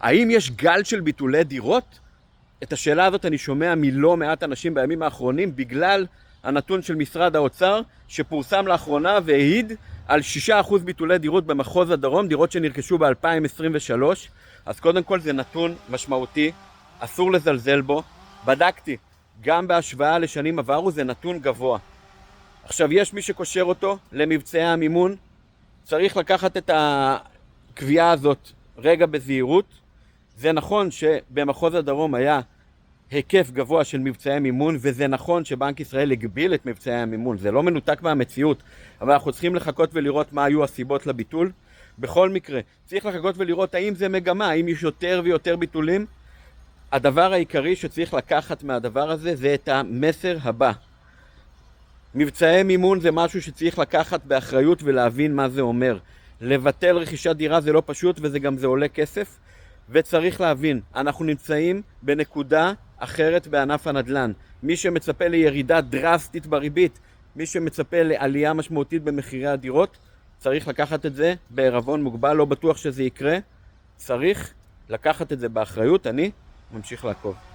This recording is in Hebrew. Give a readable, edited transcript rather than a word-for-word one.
האם יש גל של ביטולי דירות? את השאלה הזאת אני שומע מלא מעט אנשים בימים האחרונים, בגלל הנתון של משרד האוצר שפורסם לאחרונה והעיד על 6% ביטולי דירות במחוז הדרום, דירות שנרכשו ב-2023. אז קודם כל זה נתון משמעותי, אסור לזלזל בו. בדקתי, גם בהשוואה לשנים עברו זה נתון גבוה. עכשיו יש מי שקושר אותו למבצעי המימון, צריך לקחת את הקביעה הזאת רגע בזהירות. זה נכון שבמחוז הדרום היה היקף גבוה של מבצעי מימון, וזה נכון שבנק ישראל הגביל את מבצעי המימון, זה לא מנותק מהמציאות, אבל אנחנו צריכים לחכות ולראות מה היו הסיבות לביטול. בכל מקרה, צריך לחכות ולראות האם זה מגמה, האם יש יותר ויותר ביטולים. הדבר העיקרי שצריך לקחת מהדבר הזה זה את המסר הבא. מבצעי מימון זה משהו שצריך לקחת באחריות ולהבין מה זה אומר. לבטל רכישת דירה זה לא פשוט, וזה גם זה עולה כסף, וצריך להבין, אנחנו נמצאים בנקודה אחרת בענף הנדל"ן. מי שמצפה לירידה דרסטית בריבית, מי שמצפה לעלייה משמעותית במחירי הדירות, צריך לקחת את זה בערבון מוגבל, לא בטוח שזה יקרה, צריך לקחת את זה באחריות. אני ממשיך לעקוב.